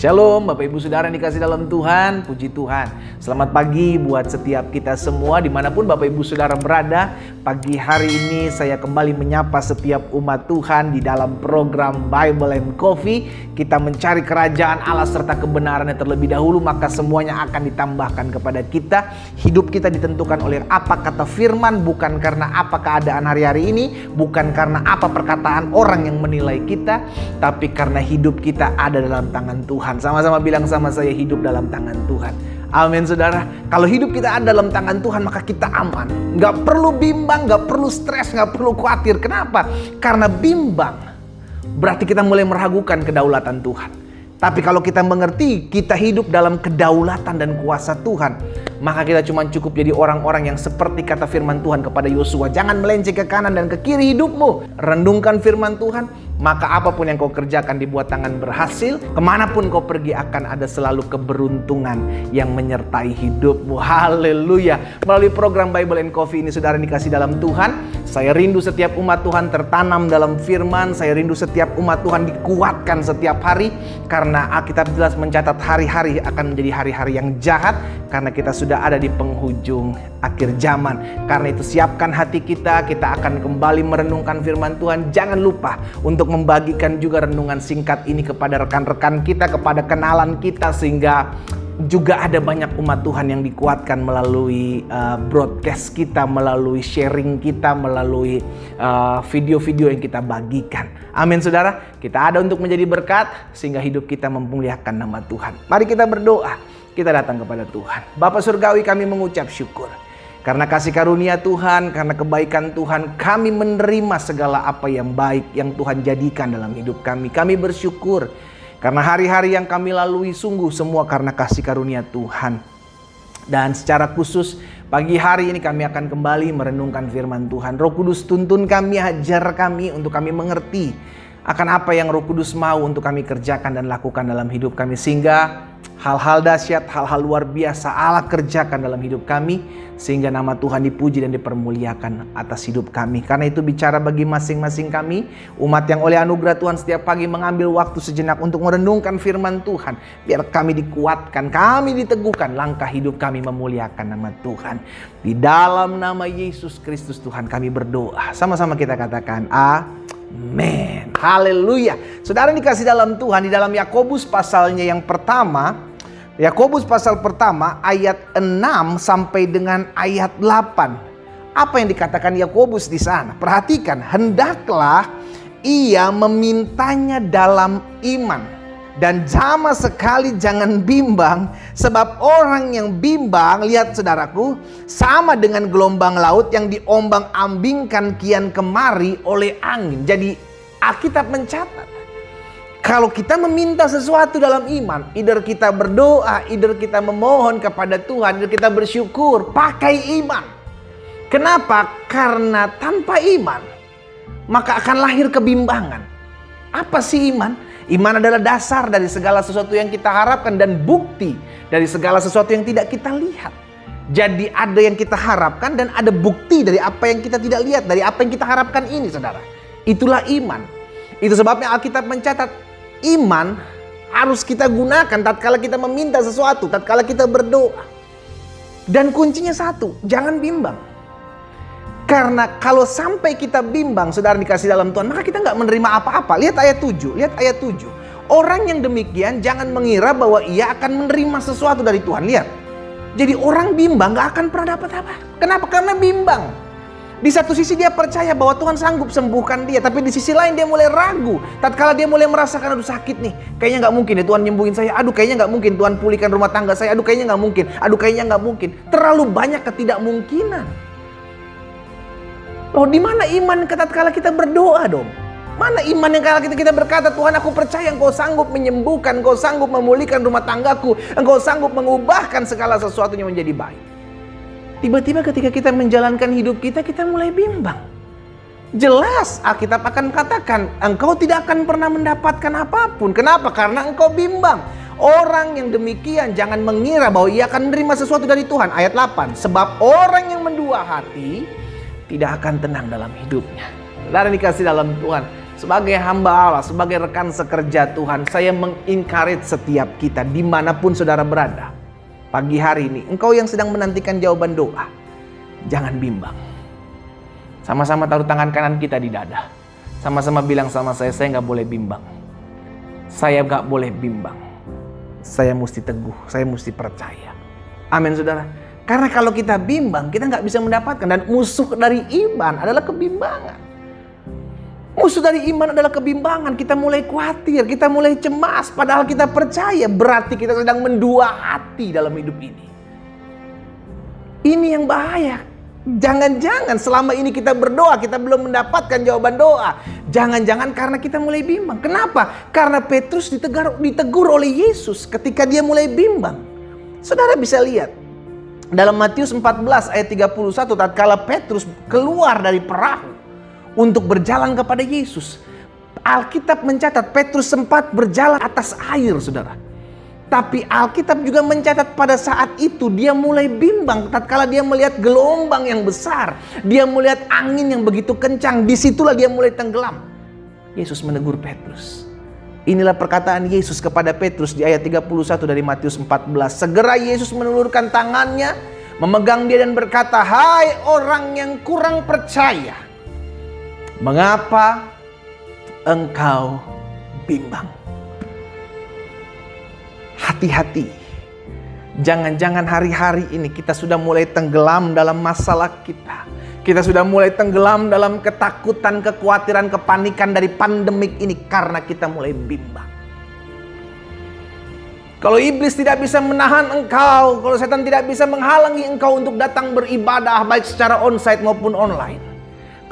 Shalom Bapak Ibu Saudara yang dikasih dalam Tuhan, puji Tuhan. Selamat pagi buat setiap kita semua dimanapun Bapak Ibu Saudara berada. Pagi hari ini saya kembali menyapa setiap umat Tuhan di dalam program Bible and Coffee. Kita mencari kerajaan Allah serta kebenarannya terlebih dahulu, maka semuanya akan ditambahkan kepada kita. Hidup kita ditentukan oleh apa kata firman, bukan karena apa keadaan hari-hari ini, bukan karena apa perkataan orang yang menilai kita, tapi karena hidup kita ada dalam tangan Tuhan. Sama-sama bilang sama saya, hidup dalam tangan Tuhan. Amin saudara. Kalau hidup kita ada dalam tangan Tuhan, maka kita aman. Gak perlu bimbang, gak perlu stres, gak perlu khawatir. Kenapa? Karena bimbang berarti kita mulai meragukan kedaulatan Tuhan. Tapi kalau kita mengerti kita hidup dalam kedaulatan dan kuasa Tuhan, maka kita cuma cukup jadi orang-orang yang seperti kata firman Tuhan kepada Yosua, jangan melenceng ke kanan dan ke kiri hidupmu. Renungkan firman Tuhan, maka apapun yang kau kerjakan dibuat tangan berhasil. Kemanapun kau pergi akan ada selalu keberuntungan yang menyertai hidupmu. Haleluya. Melalui program Bible and Coffee ini saudara dikasih dalam Tuhan, saya rindu setiap umat Tuhan tertanam dalam firman. Saya rindu setiap umat Tuhan dikuatkan setiap hari, karena Alkitab jelas mencatat hari-hari akan menjadi hari-hari yang jahat, karena kita sudah ada di penghujung akhir zaman. Karena itu siapkan hati kita, kita akan kembali merenungkan firman Tuhan. Jangan lupa untuk membagikan juga renungan singkat ini kepada rekan-rekan kita, kepada kenalan kita, sehingga juga ada banyak umat Tuhan yang dikuatkan melalui broadcast kita, melalui sharing kita, melalui video-video yang kita bagikan. Amin saudara, kita ada untuk menjadi berkat sehingga hidup kita memuliakan nama Tuhan. Mari kita berdoa, kita datang kepada Tuhan. Bapa Surgawi, kami mengucap syukur karena kasih karunia Tuhan, karena kebaikan Tuhan, kami menerima segala apa yang baik yang Tuhan jadikan dalam hidup kami. Kami bersyukur karena hari-hari yang kami lalui sungguh semua karena kasih karunia Tuhan. Dan secara khusus pagi hari ini kami akan kembali merenungkan firman Tuhan. Roh Kudus tuntun kami, ajar kami untuk kami mengerti akan apa yang Roh Kudus mau untuk kami kerjakan dan lakukan dalam hidup kami. Sehingga hal-hal dahsyat, hal-hal luar biasa Allah kerjakan dalam hidup kami, sehingga nama Tuhan dipuji dan dipermuliakan atas hidup kami. Karena itu bicara bagi masing-masing kami, umat yang oleh anugerah Tuhan setiap pagi mengambil waktu sejenak untuk merenungkan firman Tuhan. Biar kami dikuatkan, kami diteguhkan, langkah hidup kami memuliakan nama Tuhan. Di dalam nama Yesus Kristus Tuhan kami berdoa. Sama-sama kita katakan amin. Haleluya. Saudara dikasih dalam Tuhan, di dalam Yakobus pasalnya yang pertama, Yakobus pasal pertama ayat 6 sampai dengan ayat 8. Apa yang dikatakan Yakobus di sana? Perhatikan, hendaklah ia memintanya dalam iman dan sama sekali jangan bimbang, sebab orang yang bimbang, lihat saudaraku, sama dengan gelombang laut yang diombang-ambingkan kian kemari oleh angin. Jadi Alkitab mencatat, kalau kita meminta sesuatu dalam iman, either kita berdoa, either kita memohon kepada Tuhan, either kita bersyukur, pakai iman. Kenapa? Karena tanpa iman, maka akan lahir kebimbangan. Apa sih iman? Iman adalah dasar dari segala sesuatu yang kita harapkan dan bukti dari segala sesuatu yang tidak kita lihat. Jadi ada yang kita harapkan dan ada bukti dari apa yang kita tidak lihat, dari apa yang kita harapkan ini saudara. Itulah iman. Itu sebabnya Alkitab mencatat, iman harus kita gunakan tatkala kita meminta sesuatu, tatkala kita berdoa. Dan kuncinya satu, jangan bimbang. Karena kalau sampai kita bimbang, saudara dikasih dalam Tuhan, maka kita nggak menerima apa-apa. Lihat ayat 7, Orang yang demikian jangan mengira bahwa ia akan menerima sesuatu dari Tuhan. Lihat, jadi orang bimbang nggak akan pernah dapat apa. Kenapa? Karena bimbang. Di satu sisi dia percaya bahwa Tuhan sanggup sembuhkan dia, tapi di sisi lain dia mulai ragu. Tatkala dia mulai merasakan, aduh sakit nih, kayaknya nggak mungkin ya Tuhan nyembuhin saya. Aduh kayaknya nggak mungkin Tuhan pulihkan rumah tangga saya. Aduh kayaknya nggak mungkin. Aduh kayaknya nggak mungkin. Terlalu banyak ketidakmungkinan. Loh, di mana iman tatkala kita berdoa dong? Mana iman yang kalau kita berkata, Tuhan aku percaya Engkau sanggup menyembuhkan, Engkau sanggup memulihkan rumah tanggaku, Engkau sanggup mengubahkan segala sesuatunya menjadi baik. Tiba-tiba ketika kita menjalankan hidup kita, kita mulai bimbang. Jelas Alkitab akan katakan, engkau tidak akan pernah mendapatkan apapun. Kenapa? Karena engkau bimbang. Orang yang demikian jangan mengira bahwa ia akan menerima sesuatu dari Tuhan. Ayat 8, sebab orang yang mendua hati tidak akan tenang dalam hidupnya. Saudara dikasih dalam Tuhan, Sebagai hamba Allah, sebagai rekan sekerja Tuhan, saya mengencourage setiap kita dimanapun saudara berada. Pagi hari ini, engkau yang sedang menantikan jawaban doa, jangan bimbang. Sama-sama taruh tangan kanan kita di dada. Sama-sama bilang sama saya nggak boleh bimbang. Saya nggak boleh bimbang. Saya mesti teguh, saya mesti percaya. Amin saudara. Karena kalau kita bimbang, kita nggak bisa mendapatkan. Dan musuh dari iman adalah kebimbangan. Musuh dari iman adalah kebimbangan. Kita mulai khawatir, kita mulai cemas. Padahal kita percaya, berarti kita sedang mendua hati dalam hidup ini. Ini yang bahaya. Jangan-jangan selama ini kita berdoa, kita belum mendapatkan jawaban doa. Jangan-jangan karena kita mulai bimbang. Kenapa? Karena Petrus ditegur oleh Yesus ketika dia mulai bimbang. Saudara bisa lihat. Dalam Matius 14 ayat 31, tatkala Petrus keluar dari perahu untuk berjalan kepada Yesus, Alkitab mencatat Petrus sempat berjalan atas air, saudara. Tapi Alkitab juga mencatat pada saat itu dia mulai bimbang tatkala dia melihat gelombang yang besar, dia melihat angin yang begitu kencang, disitulah dia mulai tenggelam. Yesus menegur Petrus. Inilah perkataan Yesus kepada Petrus di ayat 31 dari Matius 14. Segera Yesus menulurkan tangannya, memegang dia dan berkata, "Hai orang yang kurang percaya, mengapa engkau bimbang?" Hati-hati. Jangan-jangan hari-hari ini kita sudah mulai tenggelam dalam masalah kita. Kita sudah mulai tenggelam dalam ketakutan, kekhawatiran, kepanikan dari pandemik ini karena kita mulai bimbang. Kalau iblis tidak bisa menahan engkau, kalau setan tidak bisa menghalangi engkau untuk datang beribadah baik secara onsite maupun online.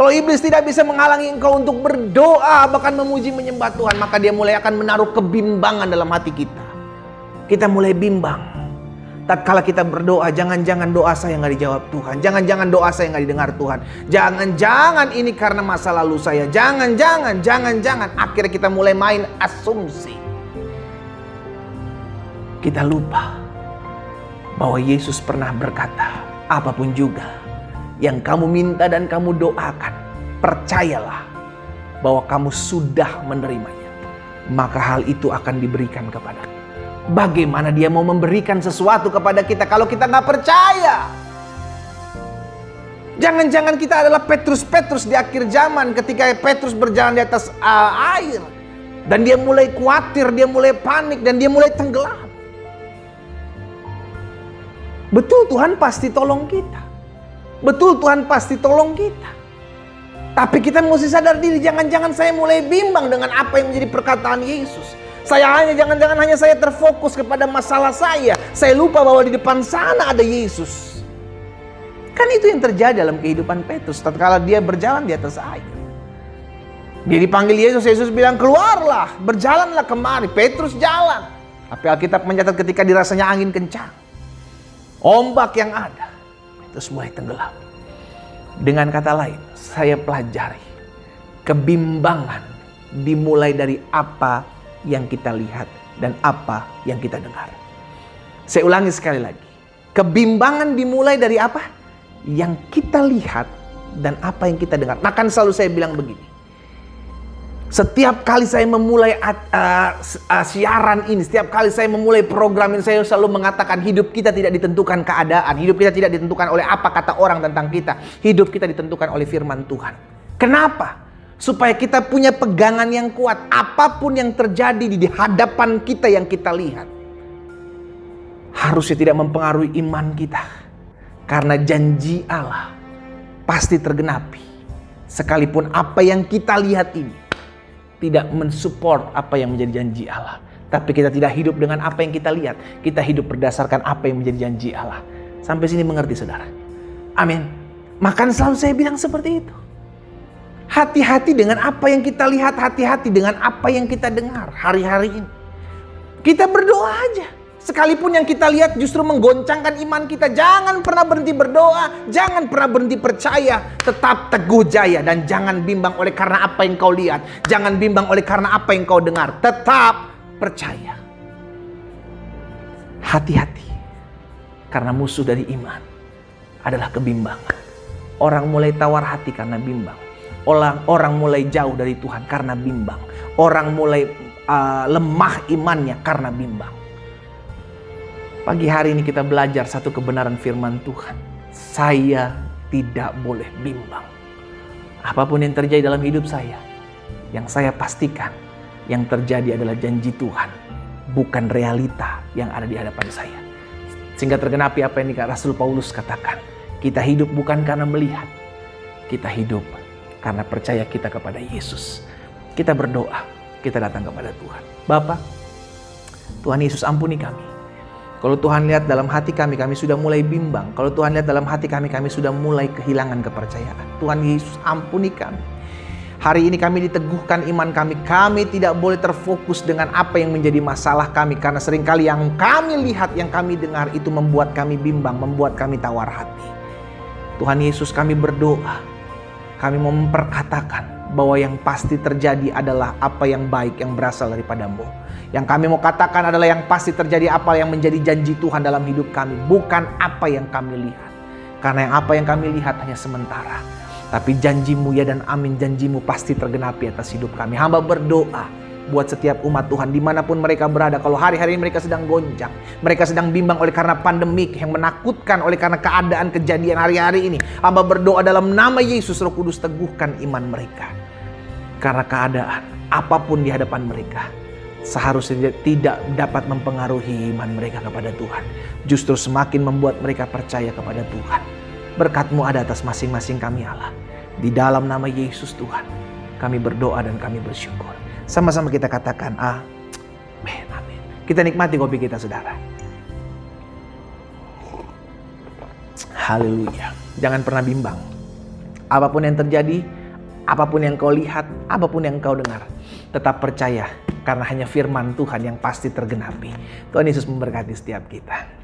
Kalau iblis tidak bisa menghalangi engkau untuk berdoa, bahkan memuji menyembah Tuhan, maka dia mulai akan menaruh kebimbangan dalam hati kita. Kita mulai bimbang. Tatkala kita berdoa, jangan-jangan doa saya nggak dijawab Tuhan. Jangan-jangan doa saya nggak didengar Tuhan. Jangan-jangan ini karena masa lalu saya. Jangan-jangan. Akhirnya kita mulai main asumsi. Kita lupa bahwa Yesus pernah berkata, apapun juga yang kamu minta dan kamu doakan, percayalah bahwa kamu sudah menerimanya. Maka hal itu akan diberikan kepadamu. Bagaimana dia mau memberikan sesuatu kepada kita kalau kita nggak percaya? Jangan-jangan kita adalah Petrus di akhir zaman ketika Petrus berjalan di atas air. Dan dia mulai khawatir, dia mulai panik, dan dia mulai tenggelam. Betul Tuhan pasti tolong kita. Betul Tuhan pasti tolong kita. Tapi kita mesti sadar diri, jangan-jangan saya mulai bimbang dengan apa yang menjadi perkataan Yesus. Jangan-jangan hanya saya terfokus kepada masalah saya. Saya lupa bahwa di depan sana ada Yesus. Kan itu yang terjadi dalam kehidupan Petrus tatkala dia berjalan di atas air. Dia dipanggil Yesus, Yesus bilang, "Keluarlah, berjalanlah kemari." Petrus jalan. Tapi Alkitab mencatat ketika dirasanya angin kencang, ombak yang ada, Petrus mulai tenggelam. Dengan kata lain, saya pelajari kebimbangan dimulai dari apa yang kita lihat dan apa yang kita dengar. Saya ulangi sekali lagi. Kebimbangan dimulai dari apa? Yang kita lihat dan apa yang kita dengar. Nah, kan selalu saya bilang begini. Setiap kali saya memulai siaran ini, setiap kali saya memulai program ini, saya selalu mengatakan hidup kita tidak ditentukan keadaan. Hidup kita tidak ditentukan oleh apa kata orang tentang kita. Hidup kita ditentukan oleh firman Tuhan. Kenapa? Supaya kita punya pegangan yang kuat. Apapun yang terjadi di hadapan kita yang kita lihat, harusnya tidak mempengaruhi iman kita. Karena janji Allah pasti tergenapi. Sekalipun apa yang kita lihat ini tidak mensupport apa yang menjadi janji Allah. Tapi kita tidak hidup dengan apa yang kita lihat. Kita hidup berdasarkan apa yang menjadi janji Allah. Sampai sini mengerti saudara? Amin. Maka selalu saya bilang seperti itu. Hati-hati dengan apa yang kita lihat, hati-hati dengan apa yang kita dengar hari-hari ini. Kita berdoa aja. Sekalipun yang kita lihat justru menggoncangkan iman kita, jangan pernah berhenti berdoa, jangan pernah berhenti percaya, tetap teguh jaya dan jangan bimbang oleh karena apa yang kau lihat, jangan bimbang oleh karena apa yang kau dengar, tetap percaya. Hati-hati, karena musuh dari iman adalah kebimbangan. Orang mulai tawar hati karena bimbang. Orang mulai jauh dari Tuhan karena bimbang. Orang mulai lemah imannya karena bimbang. Pagi hari ini kita belajar satu kebenaran firman Tuhan. Saya tidak boleh bimbang. Apapun yang terjadi dalam hidup saya, yang saya pastikan yang terjadi adalah janji Tuhan, bukan realita yang ada di hadapan saya. Sehingga tergenapi apa yang Rasul Paulus katakan. Kita hidup bukan karena melihat. Kita hidup karena percaya kita kepada Yesus. Kita berdoa, kita datang kepada Tuhan. Bapa, Tuhan Yesus ampuni kami. Kalau Tuhan lihat dalam hati kami sudah mulai bimbang. Kalau Tuhan lihat dalam hati kami sudah mulai kehilangan kepercayaan. Tuhan Yesus ampuni kami. Hari ini kami diteguhkan iman kami. Kami tidak boleh terfokus dengan apa yang menjadi masalah kami. Karena seringkali yang kami lihat, yang kami dengar itu membuat kami bimbang, membuat kami tawar hati. Tuhan Yesus, kami berdoa. Kami mau memperkatakan bahwa yang pasti terjadi adalah apa yang baik yang berasal daripada-Mu. Yang kami mau katakan adalah yang pasti terjadi apa yang menjadi janji Tuhan dalam hidup kami. Bukan apa yang kami lihat. Karena yang apa yang kami lihat hanya sementara. Tapi janji-Mu ya dan amin, janji-Mu pasti tergenapi atas hidup kami. Hamba berdoa buat setiap umat Tuhan dimanapun mereka berada. Kalau hari-hari ini mereka sedang gonjang, mereka sedang bimbang oleh karena pandemik yang menakutkan, oleh karena keadaan kejadian hari-hari ini, hamba berdoa dalam nama Yesus, Roh Kudus teguhkan iman mereka. Karena keadaan apapun di hadapan mereka seharusnya tidak dapat mempengaruhi iman mereka kepada Tuhan. Justru semakin membuat mereka percaya kepada Tuhan. Berkat-Mu ada atas masing-masing kami Allah. Di dalam nama Yesus Tuhan, kami berdoa dan kami bersyukur. Sama-sama kita katakan amin, amin. Kita nikmati kopi kita, saudara. Haleluya. Jangan pernah bimbang. Apapun yang terjadi, apapun yang kau lihat, apapun yang kau dengar, tetap percaya karena hanya firman Tuhan yang pasti tergenapi. Tuhan Yesus memberkati setiap kita.